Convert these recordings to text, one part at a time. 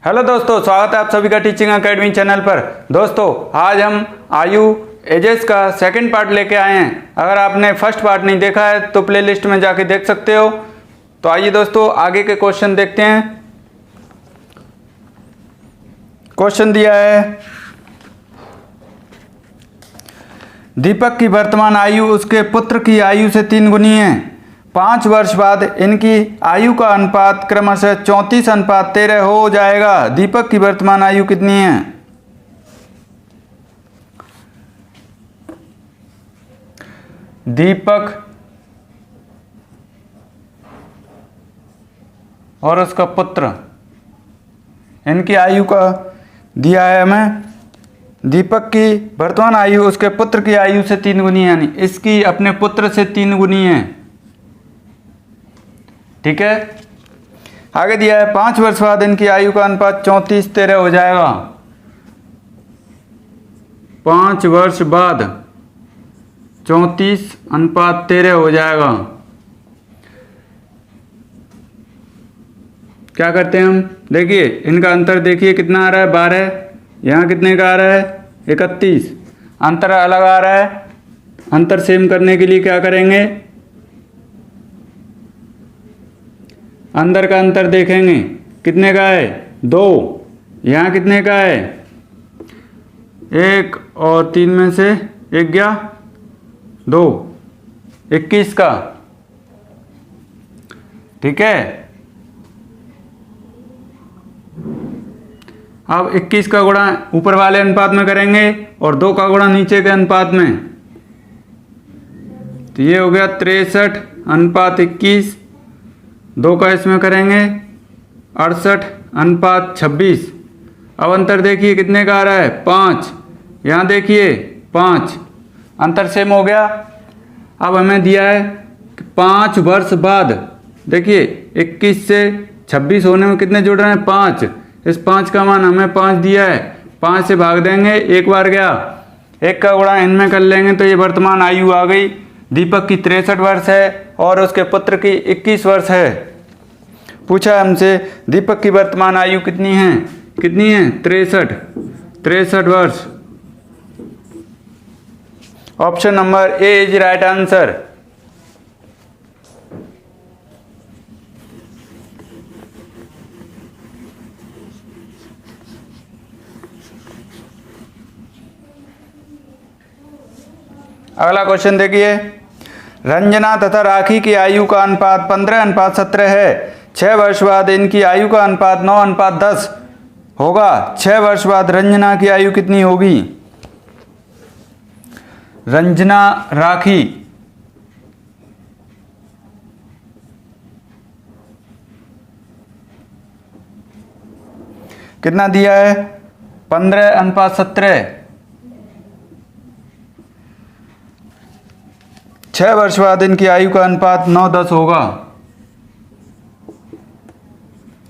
Hello दोस्तों, स्वागत है आप सभी का टीचिंग एकेडमी चैनल पर। दोस्तों आज हम आयु एजेस का सेकंड पार्ट लेके आए हैं। अगर आपने फर्स्ट पार्ट नहीं देखा है तो प्लेलिस्ट में जाके देख सकते हो। तो आइए दोस्तों आगे के क्वेश्चन देखते हैं। क्वेश्चन दिया है, दीपक की वर्तमान आयु उसके पुत्र की आयु से 3 गुनी है। 5 वर्ष बाद इनकी आयु का अनुपात क्रमशः 34:13 हो जाएगा। दीपक की वर्तमान आयु कितनी है? दीपक और उसका पुत्र, इनकी आयु का दिया है हमें। दीपक की वर्तमान आयु उसके पुत्र की आयु से 3 गुनी है, यानी इसकी अपने पुत्र से 3 गुनी है। ठीक है। आगे दिया है 5 वर्ष बाद इनकी आयु का अनुपात 34:13 हो जाएगा। 5 वर्ष बाद 34:13 हो जाएगा। क्या करते हैं हम? देखिए इनका अंतर देखिए कितना आ रहा है, 12। यहाँ कितने का आ रहा है? 31। अंतर अलग आ रहा है। अंतर सेम करने के लिए क्या करेंगे? अंदर का अंतर देखेंगे, कितने का है? 2। यहाँ कितने का है? 1 और 3 में से 1 गया 2, 21 का। ठीक है। अब 21 का गुणा ऊपर वाले अनुपात में करेंगे और 2 का गुणा नीचे के अनुपात में। तो ये हो गया 63:21। 2 का इसमें करेंगे 68:26। अब अंतर देखिए कितने का आ रहा है? 5। यहाँ देखिए 5। अंतर सेम हो गया। अब हमें दिया है कि 5 वर्ष बाद, देखिए 21 से 26 होने में कितने जुड़ रहे हैं? 5। इस 5 का मान हमें 5 दिया है। 5 से भाग देंगे, 1 बार गया। 1 का गुणा इनमें कर लेंगे तो ये वर्तमान आयु आ गई। दीपक की 63 वर्ष है और उसके पुत्र की 21 वर्ष है। पूछा हमसे दीपक की वर्तमान आयु कितनी है? कितनी है? 63 वर्ष। Option number A is right answer. अगला क्वेश्चन देखिए, रंजना तथा राखी की आयु का अनुपात 15:17 है। 6 वर्ष बाद इनकी आयु का अनुपात 9:10 होगा। 6 वर्ष बाद रंजना की आयु कितनी होगी? रंजना राखी, कितना दिया है? 15:17। 6 वर्ष बाद इनकी आयु का अनुपात 9:10 होगा।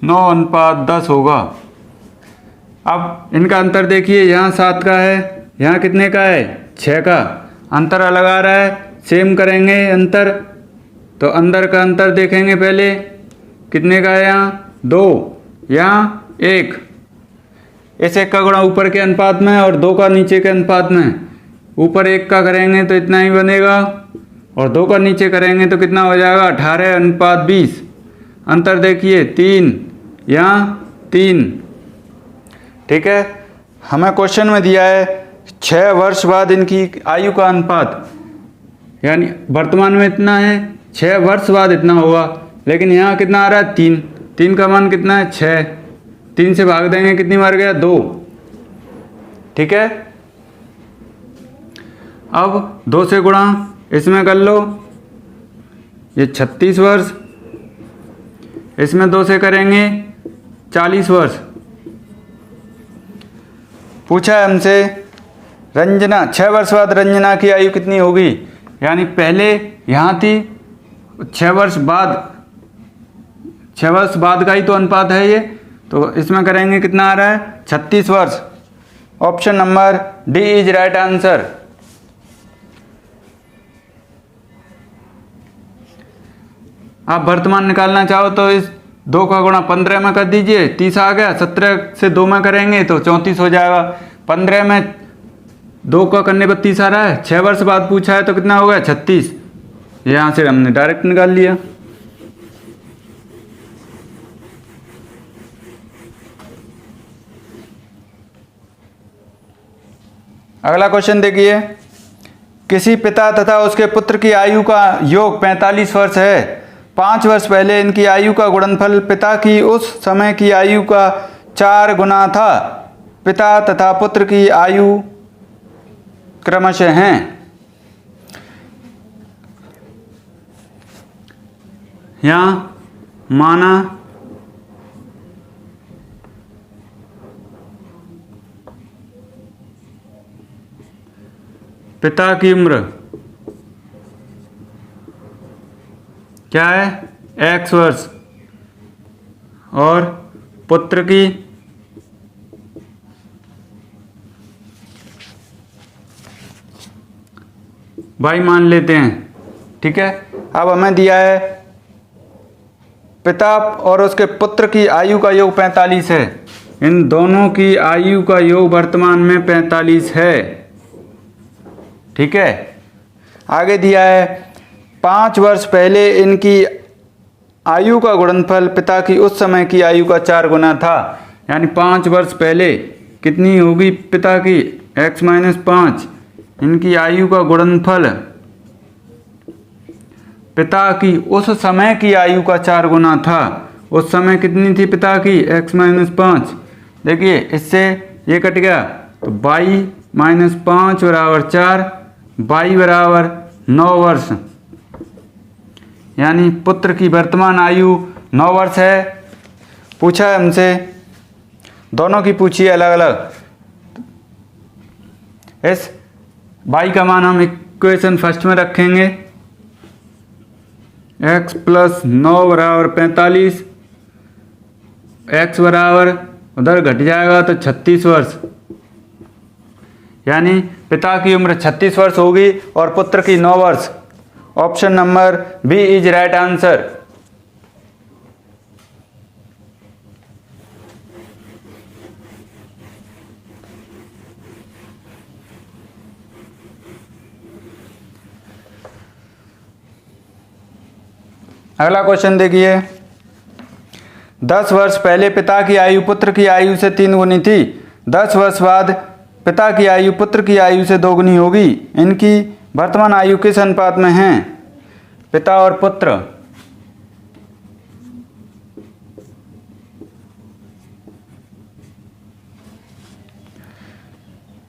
9:10 होगा। अब इनका अंतर देखिए, यहाँ 7 का है, यहाँ कितने का है? 6 का। अंतर अलग आ रहा है, सेम करेंगे अंतर। तो अंदर का अंतर देखेंगे पहले, कितने का है? यहाँ 2, यहाँ 1। इस 1 का गुणा ऊपर के अनुपात में और 2 का नीचे के अनुपात में। ऊपर 1 का करेंगे तो इतना ही बनेगा और 2 का नीचे करेंगे तो कितना हो जाएगा? 18:20। अंतर देखिए 3, यहाँ 3। ठीक है। हमें क्वेश्चन में दिया है 6 वर्ष बाद इनकी आयु का अनुपात, यानी वर्तमान में इतना है, 6 वर्ष बाद इतना होगा। लेकिन यहाँ कितना आ रहा है? 3। 3 का मान कितना है? 6। 3 से भाग देंगे, कितनी बार गया? 2। ठीक है। अब 2 से गुणा इसमें कर लो, ये 36 वर्ष। इसमें 2 से करेंगे 40 वर्ष। पूछा है हमसे रंजना, 6 वर्ष बाद रंजना की आयु कितनी होगी? यानी पहले यहाँ थी 6 वर्ष बाद, 6 वर्ष बाद का ही तो अनुपात है ये। तो इसमें करेंगे, कितना आ रहा है? 36 वर्ष। Option number D is right answer. आप वर्तमान निकालना चाहो तो इस 2 का गुणा 15 में कर दीजिए, 30 आ गया। 17 से 2 में करेंगे तो 34 हो जाएगा। 15 में 2 का करने पर 30 आ रहा है। 6 वर्ष बाद पूछा है तो कितना हो गया? 36। यहाँ से हमने डायरेक्ट निकाल लिया। अगला क्वेश्चन देखिए, किसी पिता तथा उसके पुत्र की आयु का योग 45 वर्ष है। 5 वर्ष पहले इनकी आयु का गुणनफल पिता की उस समय की आयु का 4 गुना था। पिता तथा पुत्र की आयु क्रमशः हैं। यहाँ माना पिता की उम्र क्या है? x वर्ष और पुत्र की y मान लेते हैं। ठीक है, अब हमें दिया है पिता और उसके पुत्र की आयु का योग 45 है। इन दोनों की आयु का योग वर्तमान में 45 है। ठीक है, आगे दिया है 5 वर्ष पहले इनकी आयु का गुणनफल पिता की उस समय की आयु का 4 गुना था। यानी 5 वर्ष पहले कितनी होगी पिता की? x - 5। इनकी आयु का गुणनफल पिता की उस समय की आयु का 4 गुना था। उस समय कितनी थी पिता की? x - 5। देखिए इससे ये कट गया तो y - 5 बराबर 4, y बराबर 9 वर्ष। यानी पुत्र की वर्तमान आयु 9 वर्ष है। पूछा है हमसे, दोनों की पूछिए अलग अलग। इस y का मान हम इक्वेशन फर्स्ट में रखेंगे, x + 9 बराबर 45। x बराबर उधर घट जाएगा तो 36 वर्ष। यानी पिता की उम्र 36 वर्ष होगी और पुत्र की 9 वर्ष। Option number B is right answer. अगला क्वेश्चन देखिए, 10 वर्ष पहले पिता की आयु पुत्र की आयु से 3 गुनी थी। 10 वर्ष बाद पिता की आयु पुत्र की आयु से 2 गुनी होगी। इनकी वर्तमान आयु किस अनुपात में है? पिता और पुत्र।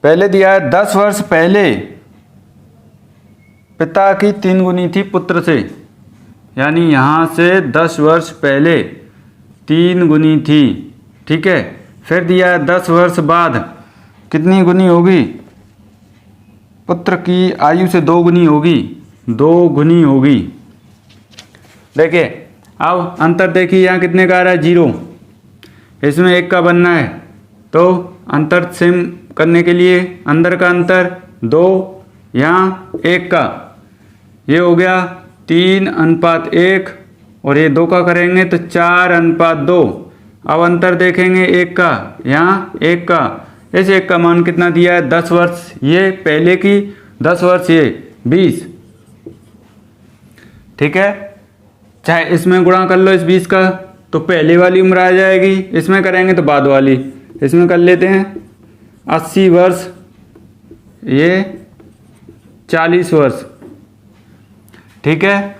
पहले दिया है 10 वर्ष पहले पिता की 3 गुनी थी पुत्र से। यानी यहाँ से 10 वर्ष पहले 3 गुनी थी। ठीक है, फिर दिया है 10 वर्ष बाद कितनी गुनी होगी? पुत्र की आयु से 2 गुनी होगी, 2 गुनी होगी। देखिए अब अंतर देखिए, यहाँ कितने का आ रहा है? 0। इसमें 1 का बनना है तो अंतर सेम करने के लिए अंदर का अंतर 2, यहाँ 1 का, ये हो गया 3:1 और ये 2 का करेंगे तो 4:2। अब अंतर देखेंगे 1 का, यहाँ 1 का। इस 1 का मान कितना दिया है? 10 वर्ष ये पहले की, 10 वर्ष ये 20। ठीक है, चाहे इसमें गुणा कर लो इस 20 का तो पहले वाली उम्र आ जाएगी, इसमें करेंगे तो बाद वाली। इसमें कर लेते हैं 80 वर्ष, ये 40 वर्ष। ठीक है,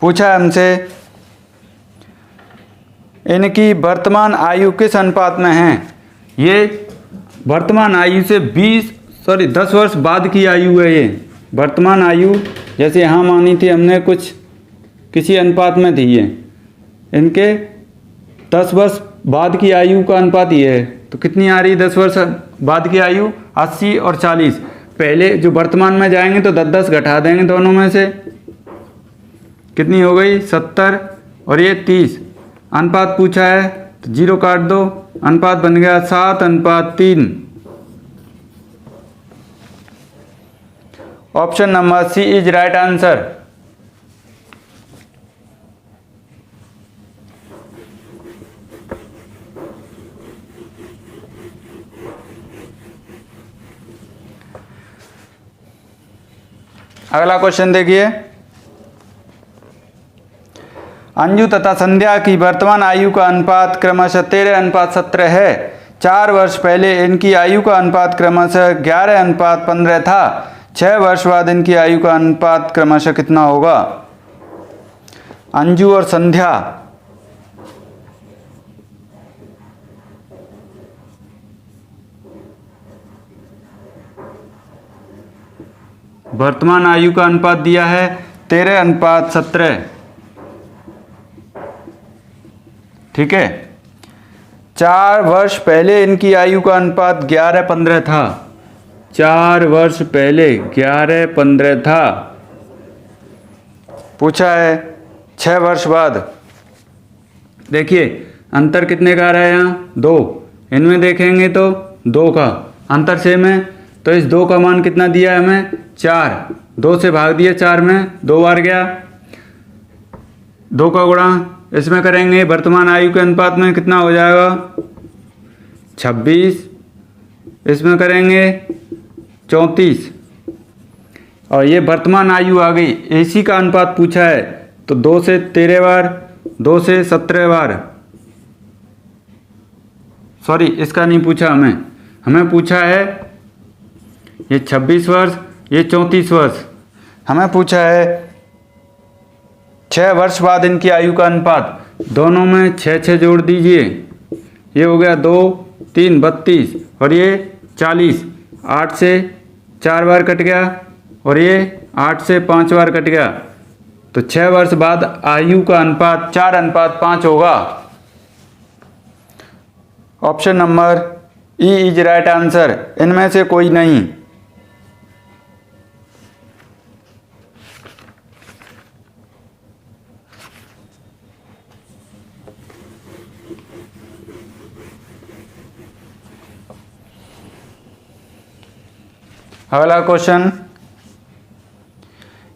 पूछा हमसे इनकी वर्तमान आयु किस अनुपात में है? ये वर्तमान आयु से 10 वर्ष बाद की आयु है। ये वर्तमान आयु जैसे यहाँ मानी थी हमने, कुछ किसी अनुपात में थी ये, इनके 10 वर्ष बाद की आयु का अनुपात ये है। तो कितनी आ रही है 10 वर्ष बाद की आयु? 80 और 40। पहले जो वर्तमान में जाएंगे तो 10 घटा देंगे दोनों में से, कितनी हो गई? 70 और ये 30। अनुपात पूछा है तो 0 काट दो, अनुपात बन गया 7:3। Option number C is right answer. अगला क्वेश्चन देखिए, अंजू तथा संध्या की वर्तमान आयु का अनुपात क्रमशः 13:17 है। 4 वर्ष पहले इनकी आयु का अनुपात क्रमशः 11:15 था। 6 वर्ष बाद इनकी आयु का अनुपात क्रमशः कितना होगा? अंजू और संध्या वर्तमान आयु का अनुपात दिया है 13:17। ठीक है, 4 वर्ष पहले इनकी आयु का अनुपात 11:15 था। 4 वर्ष पहले 11:15 था। पूछा है 6 वर्ष बाद। देखिए अंतर कितने का आ रहा है यहाँ? 2। इनमें देखेंगे तो 2 का अंतर सेम है, तो इस 2 का मान कितना दिया है हमें? 4। 2 से भाग दिया 4 में, 2 बार गया। 2 का गुणा इसमें करेंगे, वर्तमान आयु के अनुपात में कितना हो जाएगा? 26। इसमें करेंगे 34। और ये वर्तमान आयु आ गई। एसी का अनुपात पूछा है तो 2 से 13 बार, 2 से 17 बार। सॉरी, इसका नहीं पूछा हमें पूछा है ये 26 वर्ष, ये 34 वर्ष। हमें पूछा है 6 वर्ष बाद इनकी आयु का अनुपात। दोनों में 6 जोड़ दीजिए, ये हो गया 2 3 32 और ये 40। 8 से 4 बार कट गया और ये 8 से 5 बार कट गया, तो 6 वर्ष बाद आयु का अनुपात 4:5 होगा। Option number E is right answer, इनमें से कोई नहीं। अगला क्वेश्चन,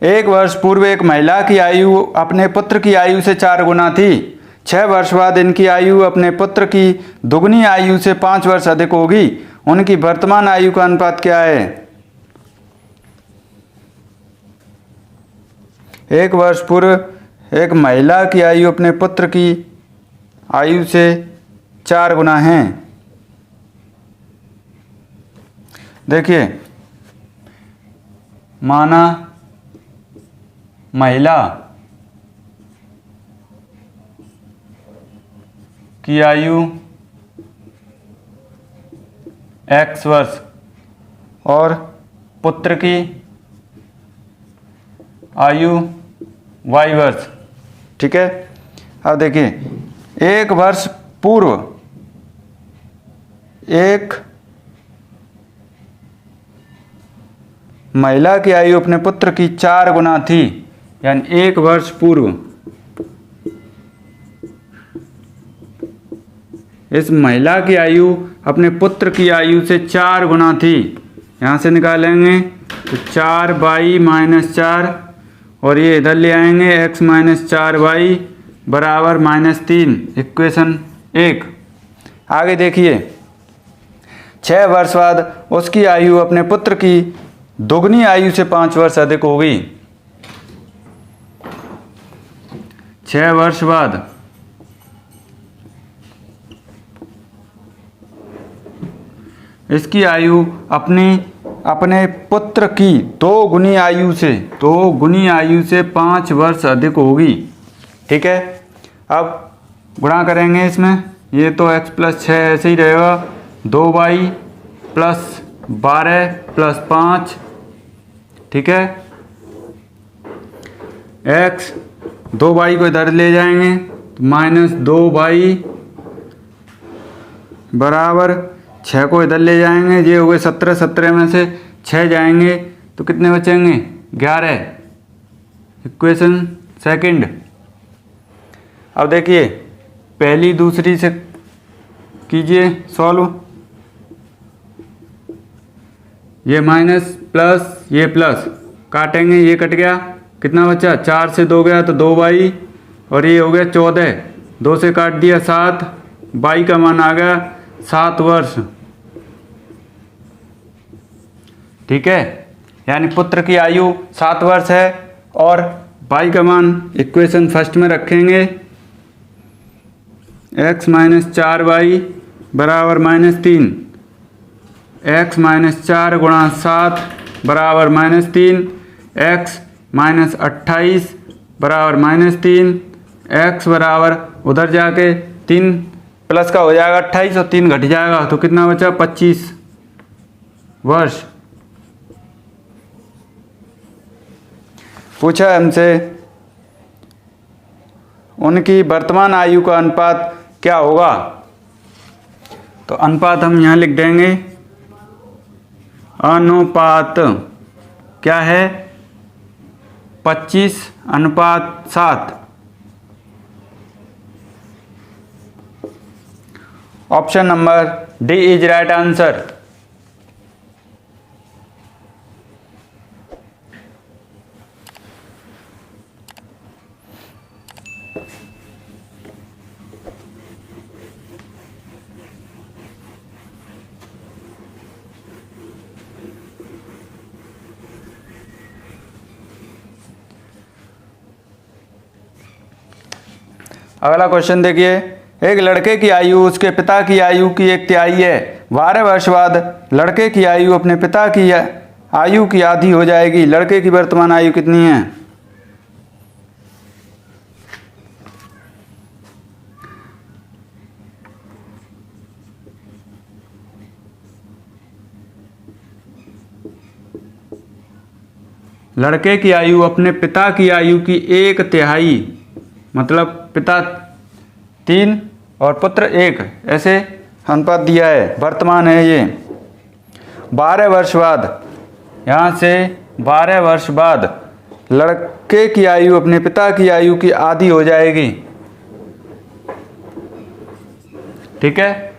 1 वर्ष पूर्व एक महिला की आयु अपने पुत्र की आयु से 4 गुना थी। 6 वर्ष बाद इनकी आयु अपने पुत्र की दुगनी आयु से 5 वर्ष अधिक होगी। उनकी वर्तमान आयु का अनुपात क्या है? 1 वर्ष पूर्व एक महिला की आयु अपने पुत्र की आयु से 4 गुना है। देखिए, माना महिला की आयु X वर्ष और पुत्र की आयु Y वर्ष। ठीक है, अब देखिए 1 वर्ष पूर्व एक महिला की आयु अपने पुत्र की 4 गुना थी, यानी 1 वर्ष पूर्व इस महिला की आयु अपने पुत्र की आयु से 4 गुना थी। यहाँ से निकालेंगे तो 4y-4 और ये इधर ले आएंगे x-4y बराबर -3, इक्वेशन 1। आगे देखिए 6 वर्ष बाद उसकी आयु अपने पुत्र की दोगुनी आयु से 5 वर्ष अधिक होगी। 6 वर्ष बाद इसकी आयु अपने पुत्र की 2 गुनी आयु से 5 वर्ष अधिक होगी। ठीक है, अब गुणा करेंगे इसमें, ये तो x + 6 ऐसे ही रहेगा, 2y + 12 + 5। ठीक है, x 2y को इधर ले जाएंगे तो -2y बराबर 6 को इधर ले जाएंगे, ये हो गए 17। 17 में से 6 जाएंगे तो कितने बचेंगे? 11, इक्वेशन 2। अब देखिए पहली दूसरी से कीजिए सॉल्व, ये माइनस प्लस ये प्लस काटेंगे, ये कट गया, कितना बचा? 4 से 2 गया तो 2y और ये हो गया 14, 2 से काट दिया 7, y का मान आ गया 7 वर्ष। ठीक है, यानी पुत्र की आयु 7 वर्ष है। और y का मान इक्वेशन फर्स्ट में रखेंगे, x माइनस 4y बराबर -3, x माइनस 4 गुणा 7 बराबर -3, x माइनस 28 बराबर -3, x बराबर उधर जाके 3 प्लस का हो जाएगा 28 और 3 घट जाएगा तो कितना बचा 25 वर्ष। पूछा हमसे उनकी वर्तमान आयु का अनुपात क्या होगा, तो अनुपात हम यहाँ लिख देंगे, अनुपात क्या है 25:7। Option number D is right answer. अगला क्वेश्चन देखिए, एक लड़के की आयु उसके पिता की आयु की 1/3 है। 12 वर्ष बाद लड़के की आयु अपने पिता की आयु की आधी हो जाएगी। लड़के की वर्तमान आयु कितनी है? लड़के की आयु अपने पिता की आयु की 1/3, मतलब पिता 3 और पुत्र 1, ऐसे अनुपात दिया है, वर्तमान है ये। 12 वर्ष बाद, यहाँ से 12 वर्ष बाद लड़के की आयु अपने पिता की आयु की आधी हो जाएगी। ठीक है,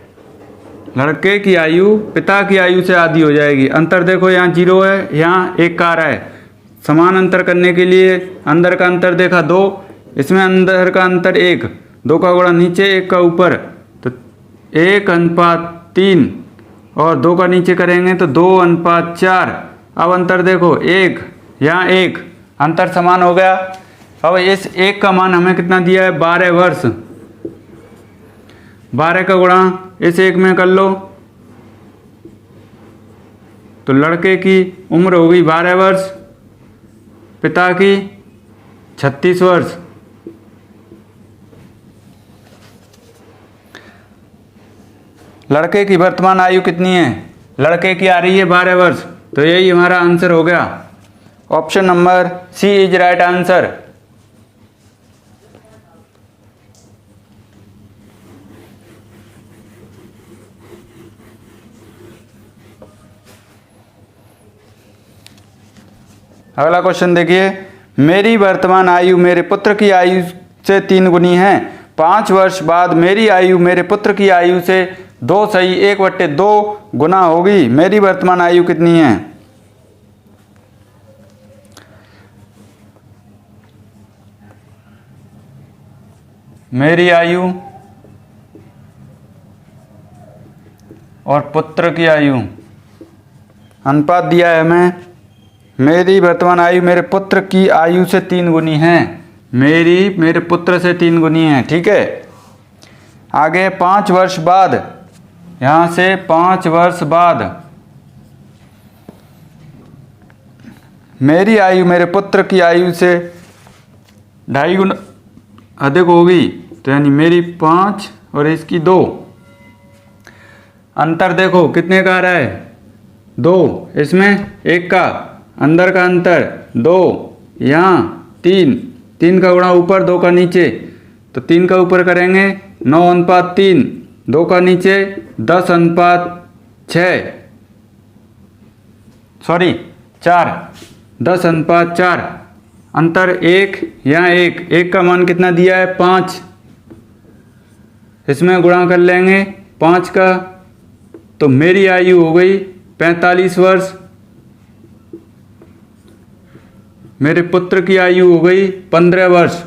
लड़के की आयु पिता की आयु से आधी हो जाएगी। अंतर देखो, यहाँ 0 है, यहाँ 1 का रहा है। समान अंतर करने के लिए अंदर का अंतर देखा 2, इसमें अंदर का अंतर 1, 2 का गुणा नीचे 1 का ऊपर, तो 1:3 और 2 का नीचे करेंगे तो 2:4। अब अंतर देखो 1, यहाँ 1, अंतर समान हो गया। अब इस 1 का मान हमें कितना दिया है 12 वर्ष, 12 का गुणा इस 1 में कर लो तो लड़के की उम्र होगी 12 वर्ष, पिता की 36 वर्ष। लड़के की वर्तमान आयु कितनी है? लड़के की आ रही है 12 वर्ष, तो यही हमारा आंसर हो गया। Option number C is right answer. अगला क्वेश्चन देखिए, मेरी वर्तमान आयु मेरे पुत्र की आयु से 3 गुनी है। 5 वर्ष बाद मेरी आयु मेरे पुत्र की आयु से 2 गुना होगी। मेरी वर्तमान आयु कितनी है? मेरी आयु और पुत्र की आयु, अनुपात दिया है हमें, मेरी वर्तमान आयु मेरे पुत्र की आयु से 3 गुनी है। मेरे पुत्र से 3 गुनी है। ठीक है, आगे 5 वर्ष बाद, यहाँ से 5 वर्ष बाद मेरी आयु मेरे पुत्र की आयु से 2.5 गुना अधिक होगी, तो यानी मेरी 5 और इसकी 2। अंतर देखो कितने का आ रहा है 2, इसमें 1 का, अंदर का अंतर 2, यहाँ 3 का गुणा ऊपर 2 का नीचे, तो 3 का ऊपर करेंगे 9:3, 2 का नीचे 10:6, सॉरी 4, 10:4। अंतर 1, यहाँ 1 का मान कितना दिया है 5, इसमें गुणा कर लेंगे 5 का, तो मेरी आयु हो गई 45 वर्ष, मेरे पुत्र की आयु हो गई 15 वर्ष।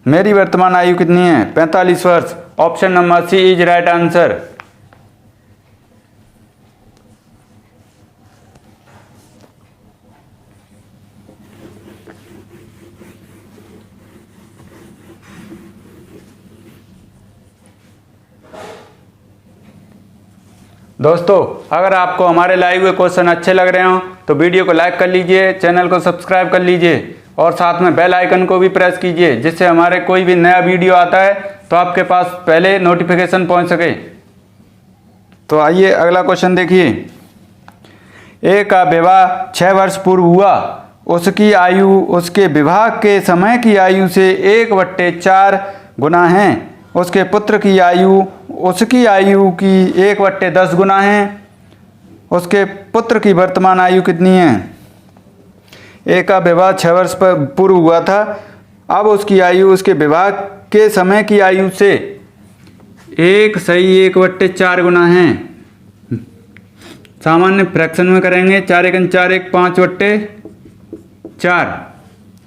मेरी वर्तमान आयु कितनी है 45 वर्ष। Option number C is right answer. दोस्तों अगर आपको हमारे लाए हुए क्वेश्चन अच्छे लग रहे हो तो वीडियो को लाइक कर लीजिए, चैनल को सब्सक्राइब कर लीजिए और साथ में बेल आइकन को भी प्रेस कीजिए, जिससे हमारे कोई भी नया वीडियो आता है तो आपके पास पहले नोटिफिकेशन पहुंच सके। तो आइए अगला क्वेश्चन देखिए। ए का विवाह 6 वर्ष पूर्व हुआ। उसकी आयु उसके विवाह के समय की आयु से 1/4 गुना है। उसके पुत्र की आयु उसकी आयु की 1/10 गुना है। उसके पुत्र की वर्तमान आयु कितनी है? ए का विवाह 6 वर्ष पूर्व हुआ था। अब उसकी आयु उसके विवाह के समय की आयु से 1/4 गुना है। सामान्य फ्रैक्शन में करेंगे, 4 × 4 = 5/4।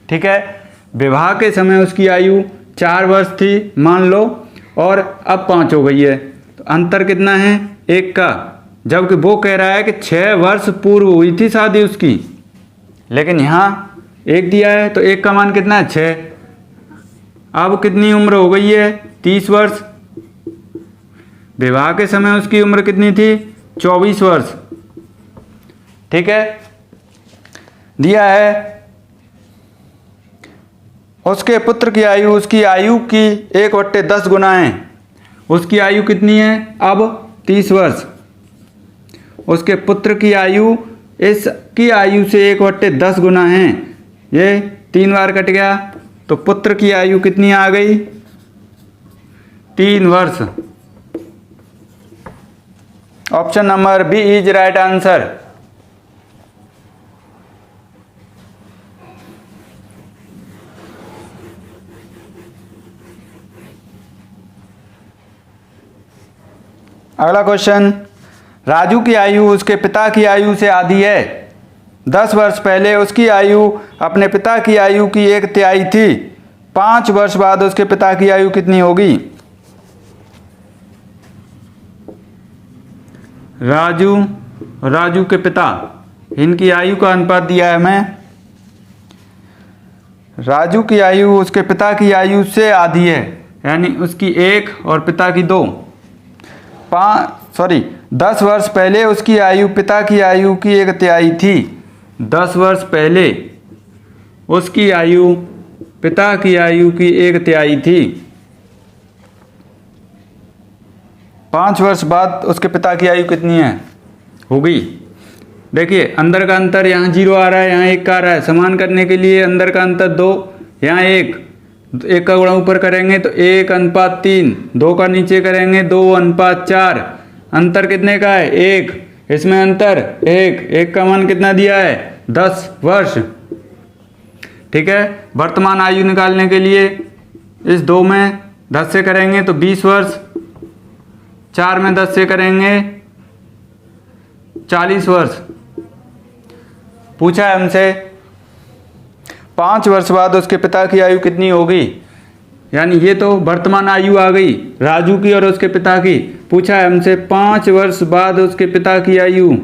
ठीक है, विवाह के समय उसकी आयु 4 वर्ष थी मान लो, और अब 5 हो गई है, तो अंतर कितना है? 1 का। जबकि वो कह रहा है कि 6 वर्ष पूर्व हुई थी शादी उसकी, लेकिन यहाँ 1 दिया है तो 1 का मान कितना है? 6। अब कितनी उम्र हो गई है? 30 वर्ष। विवाह के समय उसकी उम्र कितनी थी? 24 वर्ष। ठीक है, दिया है उसके पुत्र की आयु उसकी आयु की 1/10 गुना है। उसकी आयु कितनी है अब? 30 वर्ष। उसके पुत्र की आयु इसकी आयु से 1/10 गुना है। ये 3 बार कट गया, तो पुत्र की आयु कितनी आ गई? 3 वर्ष। Option number B is right answer. अगला क्वेश्चन। राजू की आयु उसके पिता की आयु से आधी है। 10 वर्ष पहले उसकी आयु अपने पिता की आयु की 1/3 थी। 5 वर्ष बाद उसके पिता की आयु कितनी होगी? राजू के पिता, इनकी आयु का अनुपात दिया है हमें। राजू की आयु उसके पिता की आयु से आधी है, यानी उसकी 1 और पिता की 2। 10 वर्ष पहले उसकी आयु पिता की आयु की 1/3 थी। 10 वर्ष पहले उसकी आयु पिता की आयु की 1/3 थी। 5 वर्ष बाद उसके पिता की आयु कितनी है होगी? देखिए अंदर का अंतर, यहाँ 0 आ रहा है, यहाँ 1 आ रहा है। समान करने के लिए अंदर का अंतर 2, यहाँ 1 का गुणा ऊपर करेंगे तो 1:3। 2 का नीचे करेंगे 2:4। अंतर कितने का है? 1। इसमें अंतर 1 का मान कितना दिया है? 10 वर्ष। ठीक है, वर्तमान आयु निकालने के लिए इस 2 में 10 से करेंगे तो 20 वर्ष। 4 में 10 से करेंगे 40 वर्ष। पूछा है हमसे 5 वर्ष बाद उसके पिता की आयु कितनी होगी, यानी ये तो वर्तमान आयु आ गई राजू की और उसके पिता की। पूछा है हमसे 5 वर्ष बाद उसके पिता की आयु,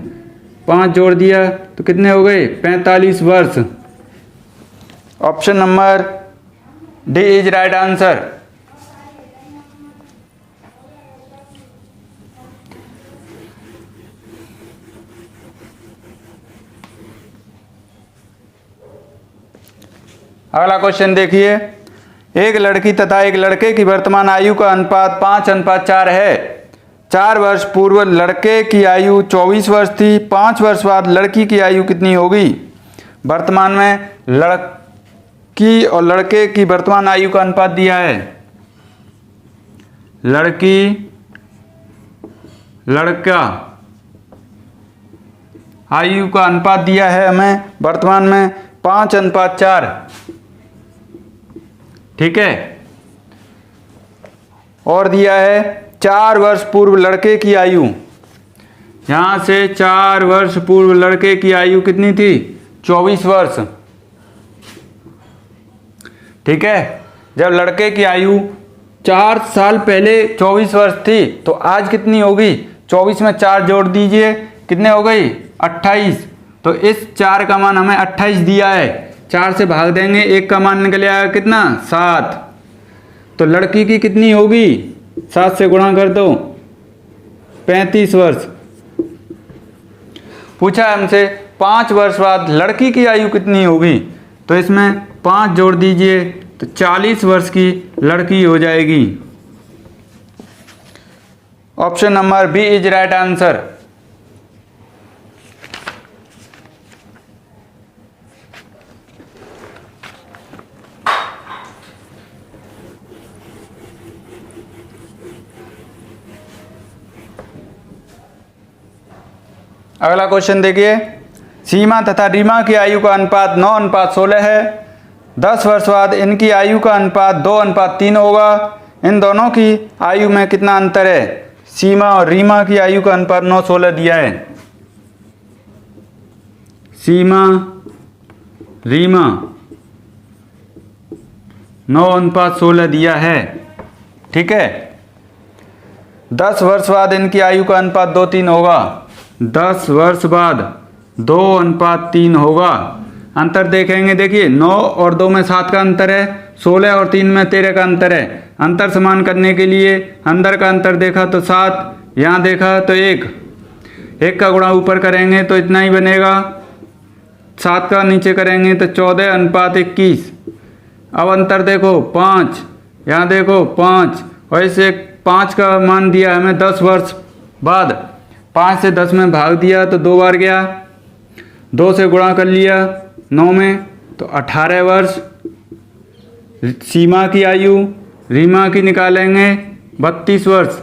5 जोड़ दिया तो कितने हो गए? 45 वर्ष। Option number D is right answer. अगला क्वेश्चन देखिए। एक लड़की तथा एक लड़के की वर्तमान आयु का अनुपात 5:4 है। 4 वर्ष पूर्व लड़के की आयु 24 वर्ष थी। 5 वर्ष बाद लड़की की आयु कितनी होगी? वर्तमान में लड़की और लड़के की वर्तमान आयु का अनुपात दिया है। लड़की लड़का आयु का अनुपात दिया है हमें वर्तमान में 5:4। ठीक है, और दिया है 4 वर्ष पूर्व लड़के की आयु। यहां से 4 वर्ष पूर्व लड़के की आयु कितनी थी? 24 वर्ष। ठीक है, जब लड़के की आयु 4 साल पहले 24 वर्ष थी तो आज कितनी होगी? 24 में 4 जोड़ दीजिए, कितने हो गई? 28। तो इस 4 का मान हमें 28 दिया है। 4 से भाग देंगे, 1 का मान निकल आएगा कितना? 7। तो लड़की की कितनी होगी? 7 से गुणा कर दो, 35 वर्ष। पूछा हमसे 5 वर्ष बाद लड़की की आयु कितनी होगी, तो इसमें 5 जोड़ दीजिए तो 40 वर्ष की लड़की हो जाएगी। Option number B is right answer. अगला क्वेश्चन देखिए, सीमा तथा रीमा की आयु का अनुपात 9:16 है। 10 वर्ष बाद इनकी आयु का अनुपात 2:3 होगा। इन दोनों की आयु में कितना अंतर है? सीमा और रीमा की आयु का अनुपात 9:16 दिया है। सीमा रीमा 9:16 दिया है, ठीक है। 10 वर्ष बाद इनकी आयु का अनुपात 2:3 होगा। 10 वर्ष बाद 2:3 होगा। अंतर देखेंगे, देखिए 9 और 2 में 7 का अंतर है, 16 और 3 में 13 का अंतर है। अंतर समान करने के लिए अंदर का अंतर देखा तो 7, यहाँ देखा तो 1 का गुणा ऊपर करेंगे तो इतना ही बनेगा। 7 का नीचे करेंगे तो 14:21। अब अंतर देखो 5, यहाँ देखो 5, और इसे 5 का मान दिया हमें 10 वर्ष बाद। 5 से 10 में भाग दिया तो 2 बार गया, 2 से गुणा कर लिया 9 में तो 18 वर्ष। सीमा की आयु, रीमा की निकालेंगे 32 वर्ष।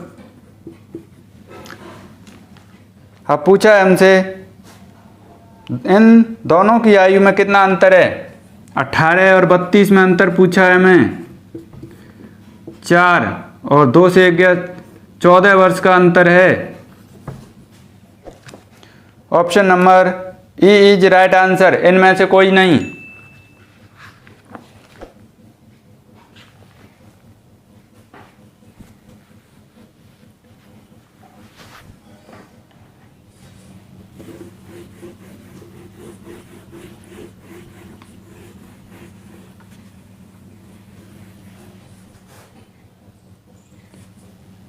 अब पूछा है हमसे इन दोनों की आयु में कितना अंतर है। 18 और 32 में अंतर पूछा है हमें 4, और 2 से 1 गया, 14 वर्ष का अंतर है। Option number E is right answer, इनमें से कोई नहीं।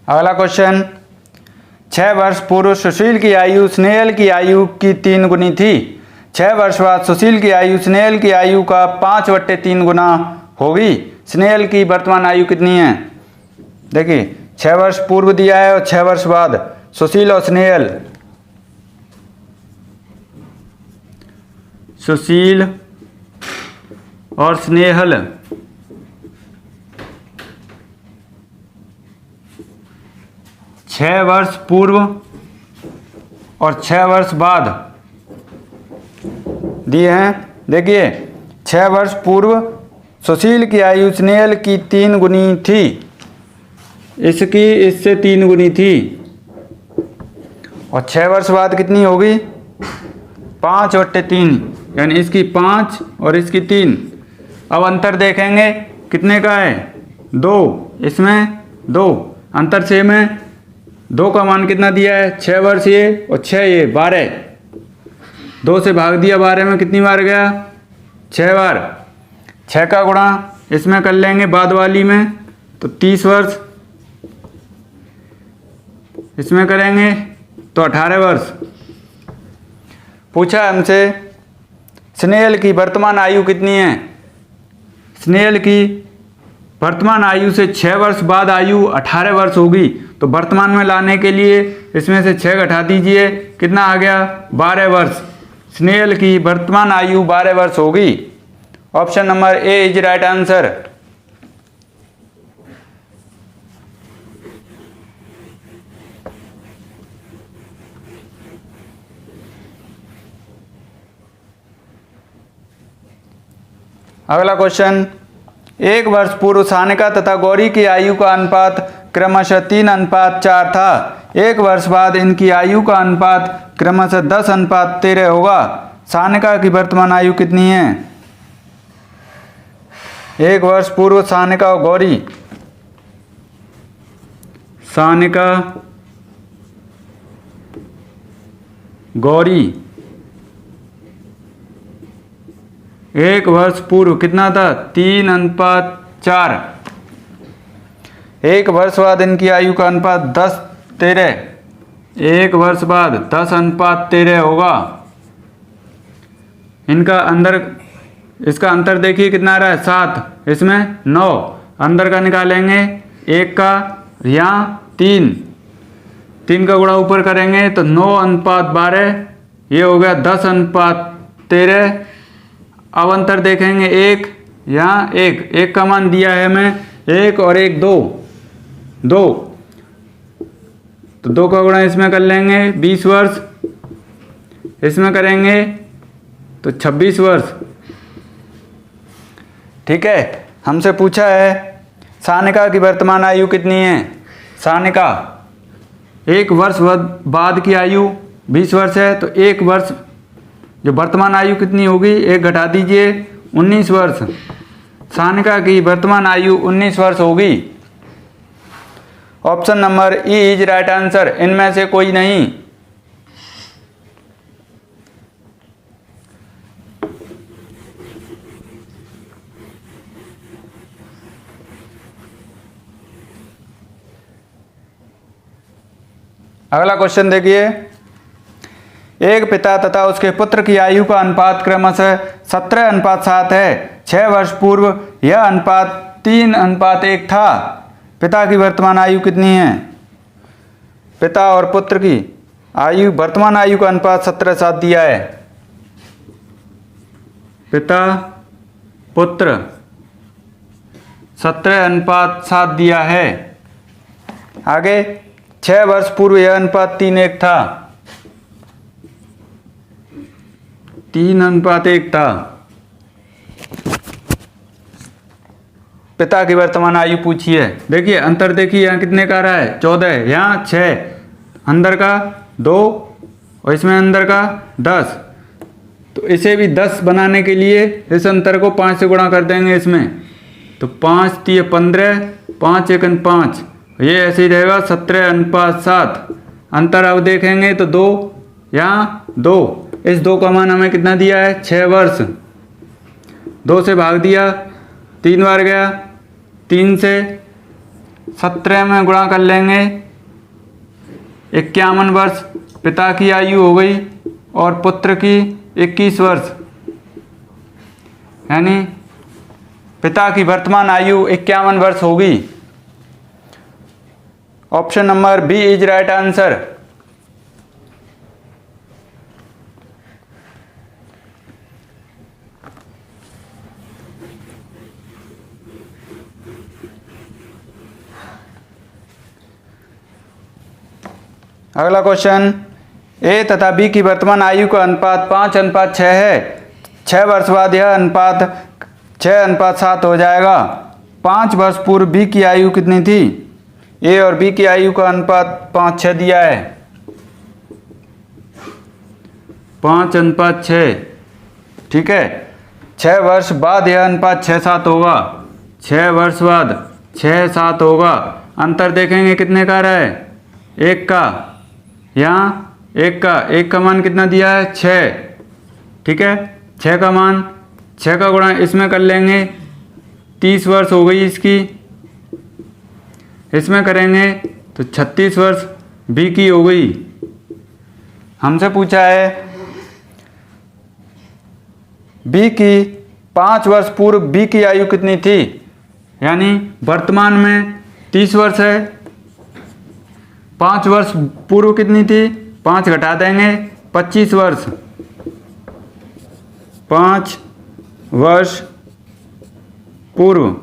अगला क्वेश्चन, 6 वर्ष पूर्व सुशील की आयु स्नेहल की आयु की 3 गुनी थी। 6 वर्ष बाद सुशील की आयु स्नेहल की आयु का 5/3 गुना होगी। स्नेहल की वर्तमान आयु कितनी है? देखिए 6 वर्ष पूर्व दिया है और 6 वर्ष बाद। सुशील और स्नेहल, सुशील और स्नेहल छः वर्ष पूर्व और 6 वर्ष बाद दिए हैं। देखिए 6 वर्ष पूर्व सुशील की आयु स्नेहल की 3 गुनी थी, इसकी इससे 3 गुनी थी, और 6 वर्ष बाद कितनी होगी? 5/3, यानी इसकी 5 और इसकी 3। अब अंतर देखेंगे कितने का है? 2, इसमें 2, अंतर 6 में। 2 का मान कितना दिया है? 6 वर्ष ये और 6 ये, 12। 2 से भाग दिया 12 में, कितनी बार गया? 6 बार। 6 का गुणा इसमें कर लेंगे बाद वाली में तो 30 वर्ष, इसमें करेंगे तो 18 वर्ष। पूछा हमसे स्नेहल की वर्तमान आयु कितनी है। स्नेहल की वर्तमान आयु से 6 वर्ष बाद आयु 18 वर्ष होगी, तो वर्तमान में लाने के लिए इसमें से 6 घटा दीजिए, कितना आ गया? 12 वर्ष। स्नेहल की वर्तमान आयु 12 वर्ष होगी। Option number A is right answer. अगला क्वेश्चन, 1 वर्ष पूर्व सानिका तथा गौरी की आयु का अनुपात क्रमशः 3:4 था। 1 वर्ष बाद इनकी आयु का अनुपात क्रमशः 10:13 होगा। सानिका की वर्तमान आयु कितनी है? 1 वर्ष पूर्व सानिका और गौरी, सानिका गौरी 1 वर्ष पूर्व कितना था? 3:4। 1 वर्ष बाद इनकी आयु का अनुपात 10:13, 1 वर्ष बाद 10:13 होगा। इनका अंदर, इसका अंतर देखिए कितना आ रहा है 7, इसमें 9। अंदर का निकालेंगे 1 का, यहाँ 3 का गुणा ऊपर करेंगे तो 9:12, ये हो गया 10:13। अब अंतर देखेंगे 1, यहाँ 1 का मान दिया है हमें 1 और 1 2, तो 2 का गुणा इसमें कर लेंगे 20 वर्ष, इसमें करेंगे तो 26 वर्ष। ठीक है। हमसे पूछा है सानिका की वर्तमान आयु कितनी है। सानिका 1 वर्ष बाद की आयु 20 वर्ष है, तो 1 वर्ष जो वर्तमान आयु कितनी होगी, 1 घटा दीजिए 19 वर्ष। सानिका की वर्तमान आयु 19 वर्ष होगी। Option number E is right answer, इनमें से कोई नहीं। अगला क्वेश्चन देखिए, एक पिता तथा उसके पुत्र की आयु का अनुपात क्रमशः 17:7 है। 6 वर्ष पूर्व यह अनुपात 3:1 था। पिता की वर्तमान आयु कितनी है। पिता और पुत्र की आयु, वर्तमान आयु का अनुपात 17:7 दिया है। पिता पुत्र 17:7 दिया है। आगे 6 वर्ष पूर्व यह अनुपात 3:1 था। 3:1 था। पिता की वर्तमान आयु पूछी है। देखिए अंतर देखिए, यहाँ कितने का रहा है 14, यहाँ 6, अंदर का 2 और इसमें अंदर का 10। तो इसे भी 10 बनाने के लिए इस अंतर को 5 से गुणा कर देंगे इसमें, तो 5 × 15, 5 × 1 5, ये ऐसे ही रहेगा 17:7। अंतर अब देखेंगे तो 2, यहाँ 2, इस 2 का मान हमें कितना दिया है 6 वर्ष। 2 से भाग दिया, 3 बार गया, 3 से 17 में गुणा कर लेंगे, 51 वर्ष पिता की आयु हो गई और पुत्र की 21 वर्ष, यानी पिता की वर्तमान आयु 51 वर्ष होगी। Option number B is right answer. अगला क्वेश्चन, ए तथा बी की वर्तमान आयु का अनुपात 5:6 है। 6 वर्ष बाद यह अनुपात 6:7 हो जाएगा। 5 वर्ष पूर्व बी की आयु कितनी थी। ए और बी की आयु का अनुपात 5:6 दिया है। 5:6, ठीक है। 6 वर्ष बाद यह अनुपात 6:7 होगा। 6 वर्ष बाद 6:7 होगा। अंतर देखेंगे कितने का रहा है 1 का, यहाँ 1 का मान कितना दिया है 6, ठीक है। 6 का मान, 6 का गुणा इसमें कर लेंगे, 30 वर्ष हो गई इसकी, इसमें करेंगे तो 36 वर्ष बी की हो गई। हमसे पूछा है बी की 5 वर्ष पूर्व बी की आयु कितनी थी, यानी वर्तमान में 30 वर्ष है। 5 वर्ष पूर्व कितनी थी, 5 घटा देंगे 25 वर्ष। 5 वर्ष पूर्व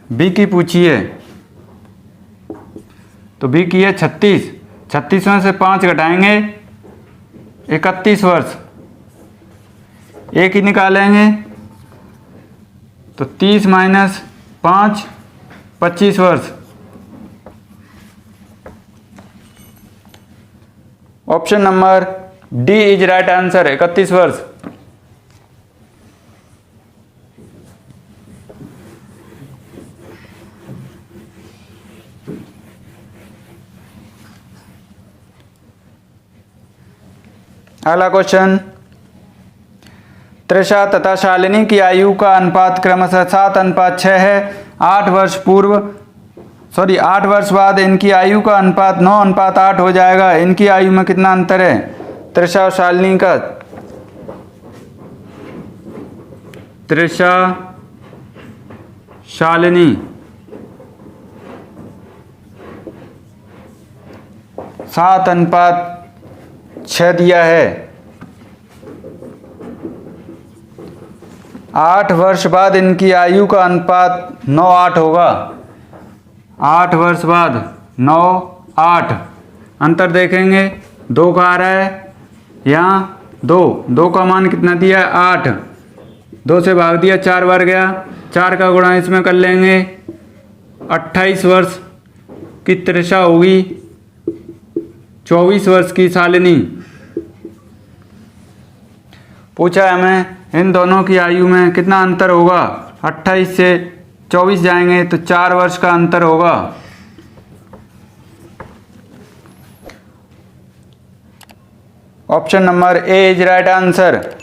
बी की पूछी है, तो बी की है 36। 36 में से 5 घटाएंगे 31 वर्ष। एक ही निकालेंगे तो 30 - 5 25 वर्ष। Option number D is right answer, 31 वर्ष। अगला क्वेश्चन, त्रिषा तथा शालिनी की आयु का अनुपात क्रमशः 7:6 है। 8 वर्ष पूर्व सॉरी 8 वर्ष बाद इनकी आयु का अनुपात 9:8 हो जाएगा। इनकी आयु में कितना अंतर है? तृषा और शालिनी का, तृषा शालिनी 7:6 दिया है। 8 वर्ष बाद इनकी आयु का अनुपात 9:8 होगा। 8 वर्ष बाद 9:8 अंतर देखेंगे। 2 का आ रहा है, यहाँ 2 का मान कितना दिया है? 8। 2 से भाग दिया, 4 बार गया। 4 का गुणा इसमें कर लेंगे। 28 वर्ष की तृषा होगी, 24 वर्ष की शालिनी। पूछा है हमें इन दोनों की आयु में कितना अंतर होगा। 28 से 24 जाएंगे तो 4 वर्ष का अंतर होगा। Option number A is right answer.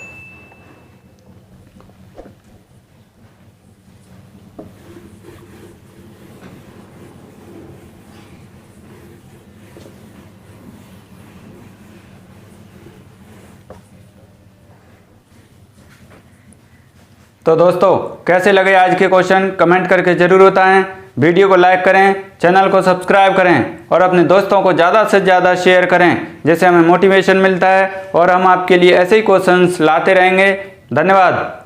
तो दोस्तों कैसे लगे आज के क्वेश्चन कमेंट करके जरूर बताएं। वीडियो को लाइक करें, चैनल को सब्सक्राइब करें और अपने दोस्तों को ज़्यादा से ज़्यादा शेयर करें, जिससे हमें मोटिवेशन मिलता है और हम आपके लिए ऐसे ही क्वेश्चंस लाते रहेंगे। धन्यवाद।